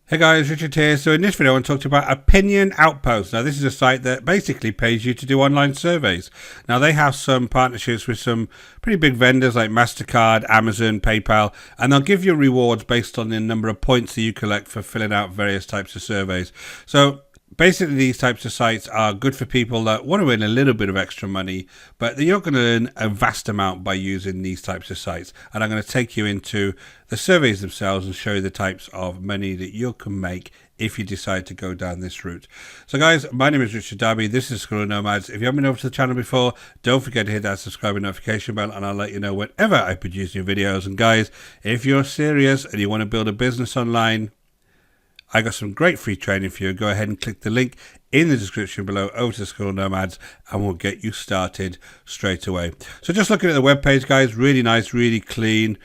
Hey guys, Richard here. So in this video I want to talk to you about Opinion Outpost. Now this is a site that basically pays you to do online surveys. Now they have some partnerships with some pretty big vendors like MasterCard, Amazon, PayPal, and they'll give you rewards based on the number of points that you collect for filling out various types of surveys. So basically, these types of sites are good for people that want to earn a little bit of extra money, but you're not going to earn a vast amount by using these types of sites. And I'm going to take you into the surveys themselves and show you the types of money that you can make if you decide to go down this route. So guys, my name is Richard Darby. This is School of Nomads. If you haven't been over to the channel before, don't forget to hit that subscribe and notification bell, and I'll let you know whenever I produce new videos. And guys, if you're serious and you want to build a business online, I got some great free training for you. Go ahead and click the link in the description below over to School of Nomads, and we'll get you started straight away. So just looking at the webpage, guys, really nice, really clean.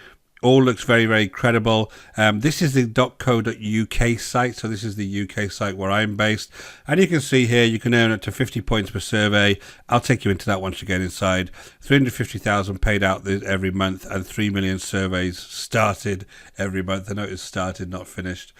All looks very, very credible. This is the .co.uk site. So this is the UK site where I'm based. And you can see here, you can earn up to 50 points per survey. I'll take you into that once you get inside. 350,000 paid out every month, and 3 million surveys started every month. I know it's started, not finished.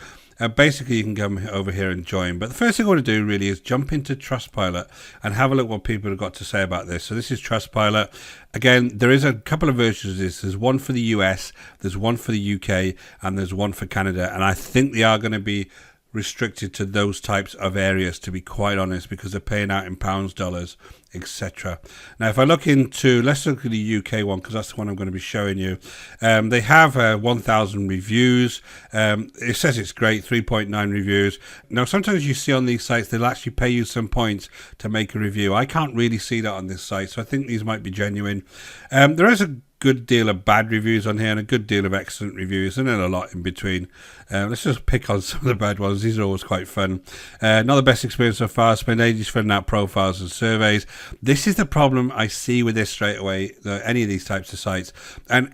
Basically, you can come over here and join. But the first thing I want to do really is jump into Trustpilot and have a look what people have got to say about this. So this is Trustpilot. Again, there is a couple of versions of this. There's one for the US, there's one for the UK, and there's one for Canada. And I think they are going to be restricted to those types of areas, to be quite honest, because they're paying out in pounds, dollars, etc. Now if I look into, let's look at the UK one, because that's the one I'm going to be showing you. They have 1,000 reviews. It says it's great, 3.9 reviews. Now sometimes you see on these sites they'll actually pay you some points to make a review. I can't really see that on this site, so I think these might be genuine. There is a good deal of bad reviews on here and a good deal of excellent reviews, and then a lot in between. Let's just pick on some of the bad ones. These are always quite fun. Not the best experience so far. Spend ages filling out profiles and surveys. This is the problem I see with this straight away, any of these types of sites, and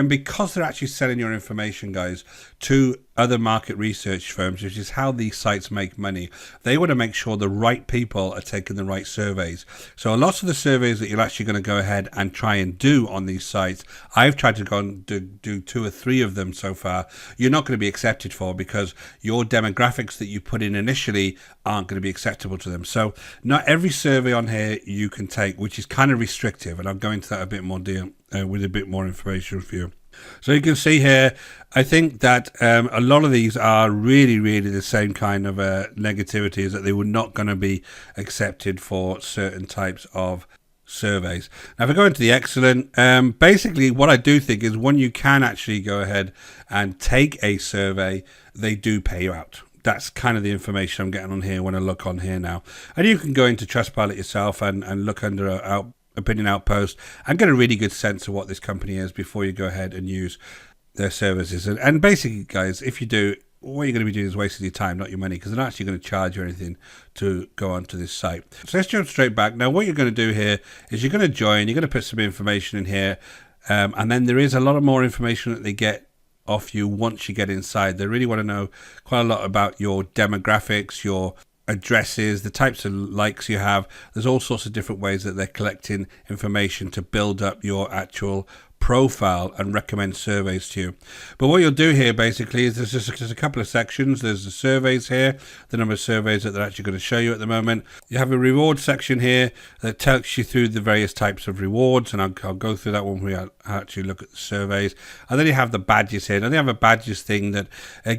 because they're actually selling your information, guys, to other market research firms, which is how these sites make money. They want to make sure the right people are taking the right surveys. So a lot of the surveys that you're actually going to go ahead and try and do on these sites, I've tried to go and do 2 or 3 of them so far, you're not going to be accepted for, because your demographics that you put in initially aren't going to be acceptable to them. So not every survey on here you can take, which is kind of restrictive, and I'll go into that a bit more with a bit more information for you. So you can see here, I think that a lot of these are really, really the same kind of negativity, is that they were not going to be accepted for certain types of surveys. Now if I go into the excellent, basically what I do think is when you can actually go ahead and take a survey, they do pay you out. That's kind of the information I'm getting on here when I look on here now. And you can go into Trustpilot yourself and look under Opinion Outpost and get a really good sense of what this company is before you go ahead and use their services. And basically, guys, if you do, what you're going to be doing is wasting your time, not your money, because they're not actually going to charge you anything to go onto this site. So let's jump straight back. Now what you're going to do here is you're going to join, you're going to put some information in here, and then there is a lot of more information that they get off you once you get inside. They really want to know quite a lot about your demographics, your addresses, the types of likes you have. There's all sorts of different ways that they're collecting information to build up your actual profile and recommend surveys to you. But what you'll do here basically is there's a couple of sections. There's the surveys here, the number of surveys that they're actually going to show you at the moment. You have a reward section here that takes you through the various types of rewards, and I'll go through that when we actually look at the surveys. And then you have the badges here. Now they have a badges thing that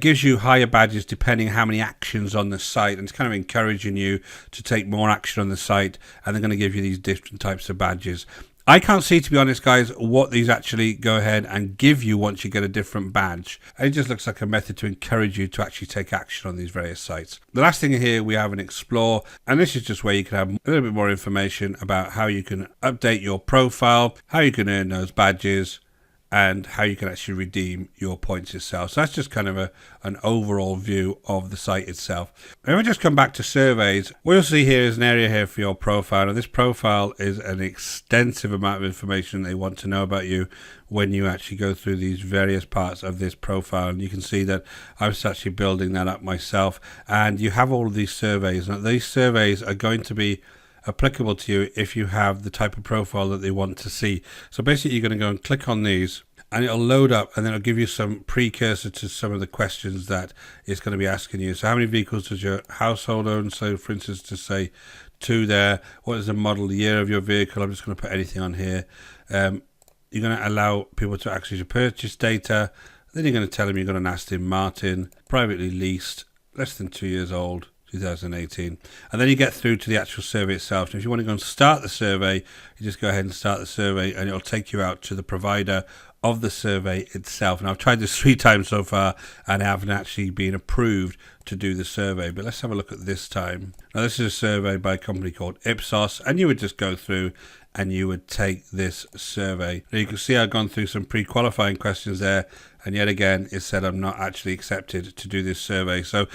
gives you higher badges depending how many actions on the site, and it's kind of encouraging you to take more action on the site, and they're going to give you these different types of badges. I can't see, to be honest, guys, what these actually go ahead and give you once you get a different badge. It just looks like a method to encourage you to actually take action on these various sites. The last thing here, we have an explore, and this is just where you can have a little bit more information about how you can update your profile, how you can earn those badges, and how you can actually redeem your points yourself. So that's just kind of an overall view of the site itself. If we just come back to surveys, what you'll see here is an area here for your profile. And this profile is an extensive amount of information they want to know about you when you actually go through these various parts of this profile. And you can see that I was actually building that up myself. And you have all of these surveys. Now these surveys are going to be applicable to you if you have the type of profile that they want to see. So basically you're going to go and click on these, and it'll load up, and then it'll give you some precursor to some of the questions that it's going to be asking you. So how many vehicles does your household own? So for instance, to say 2 there. What is the model year of your vehicle? I'm just going to put anything on here. You're going to allow people to access your purchase data. Then you're going to tell them you're going to Aston Martin, privately leased, less than 2 years old, 2018. And then you get through to the actual survey itself. And if you want to go and start the survey, you just go ahead and start the survey, and it'll take you out to the provider of the survey itself. And I've tried this 3 times so far, and I haven't actually been approved to do the survey. But let's have a look at this time. Now, this is a survey by a company called Ipsos, and you would just go through and you would take this survey. Now, you can see I've gone through some pre-qualifying questions there, and yet again it said I'm not actually accepted to do this survey. So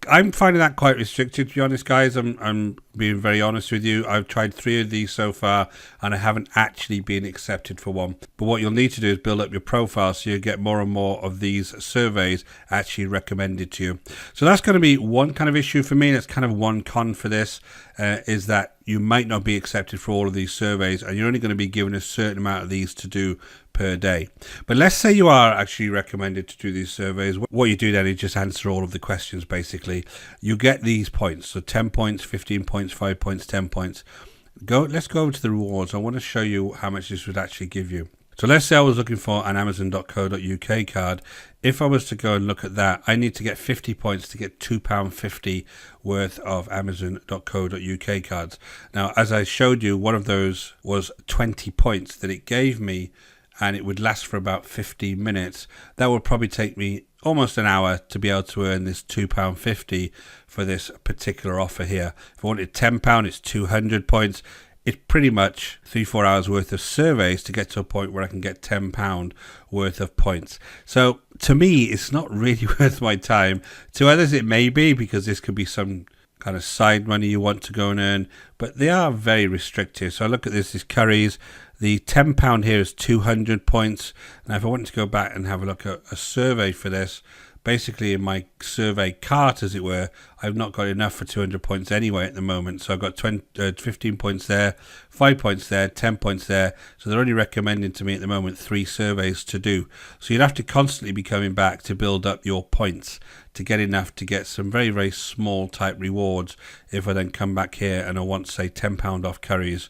I'm finding that quite restricted, to be honest, guys. I'm being very honest with you. I've tried 3 of these so far, and I haven't actually been accepted for one. But what you'll need to do is build up your profile so you get more and more of these surveys actually recommended to you. So that's going to be one kind of issue for me. That's kind of one con for this, is that you might not be accepted for all of these surveys, and you're only going to be given a certain amount of these to do per day. But let's say you are actually recommended to do these surveys. What you do then is just answer all of the questions. Basically, you get these points, so 10 points, 15 points, 5 points, 10 points. Let's go over to the rewards. I want to show you how much this would actually give you. So let's say I was looking for an Amazon.co.uk card. If I was to go and look at that, I need to get 50 points to get £2.50 worth of Amazon.co.uk cards. Now, as I showed you, one of those was 20 points that it gave me, and it would last for about 15 minutes. That would probably take me almost an hour to be able to earn this £2.50 for this particular offer here. If I wanted £10, it's 200 points. It's pretty much 3-4 hours worth of surveys to get to a point where I can get £10 worth of points. So to me, it's not really worth my time. To others, it may be, because this could be some kind of side money you want to go and earn, but they are very restrictive. So I look at this Currys. The £10 here is 200 points. Now, if I wanted to go back and have a look at a survey for this, basically in my survey cart, as it were, I've not got enough for 200 points anyway at the moment. So I've got 15 points there, 5 points there, 10 points there. So they're only recommending to me at the moment 3 surveys to do. So you'd have to constantly be coming back to build up your points to get enough to get some very, very small type rewards. If I then come back here and I want, say, £10 off Currys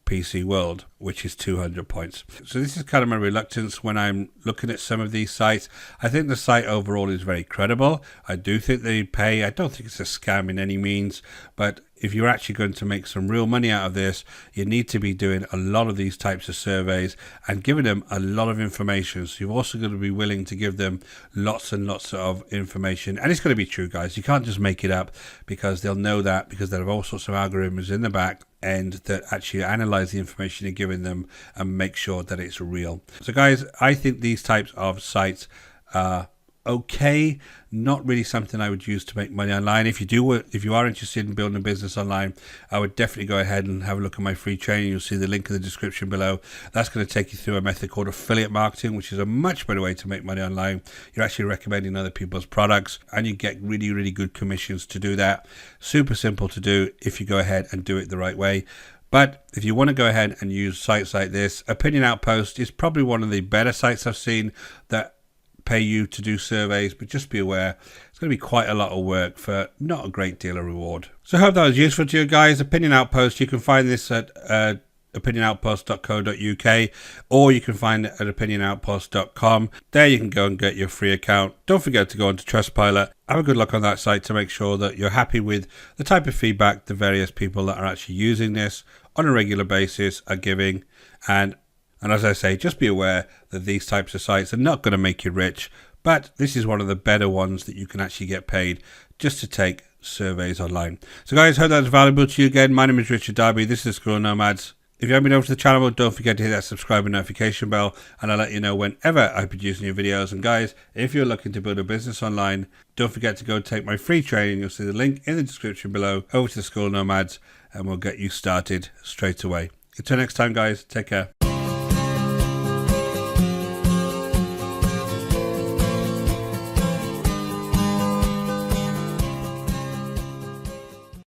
PC World, which is 200 points. So this is kind of my reluctance when I'm looking at some of these sites. I think the site overall is very credible. I do think they pay. I don't think it's a scam in any means, but if you're actually going to make some real money out of this, you need to be doing a lot of these types of surveys and giving them a lot of information. So you've also got to be willing to give them lots and lots of information. And it's going to be true, guys. You can't just make it up, because they'll know that, because they'll have all sorts of algorithms in the back end that actually analyze the information you're giving them and make sure that it's real. So guys, I think these types of sites are okay, not really something I would use to make money online. If you are interested in building a business online, I would definitely go ahead and have a look at my free training. You'll see the link in the description below. That's going to take you through a method called affiliate marketing, which is a much better way to make money online. You're actually recommending other people's products, and you get really, really good commissions to do that. Super simple to do if you go ahead and do it the right way. But if you want to go ahead and use sites like this, Opinion Outpost is probably one of the better sites I've seen that pay you to do surveys, but just be aware it's going to be quite a lot of work for not a great deal of reward. So I hope that was useful to you guys. Opinion Outpost, you can find this at opinionoutpost.co.uk, or you can find it at opinionoutpost.com. There you can go and get your free account. Don't forget to go onto Trustpilot. Have a good look on that site to make sure that you're happy with the type of feedback the various people that are actually using this on a regular basis are giving. And as I say, just be aware that these types of sites are not going to make you rich, but this is one of the better ones that you can actually get paid just to take surveys online. So guys, hope that's valuable to you again. My name is Richard Darby. This is Squirrel Nomads. If you haven't been over to the channel, don't forget to hit that subscribe and notification bell, and I'll let you know whenever I produce new videos. And guys, if you're looking to build a business online, don't forget to go take my free training. You'll see the link in the description below. Over to the Squirrel Nomads, and we'll get you started straight away. Until next time, guys, take care.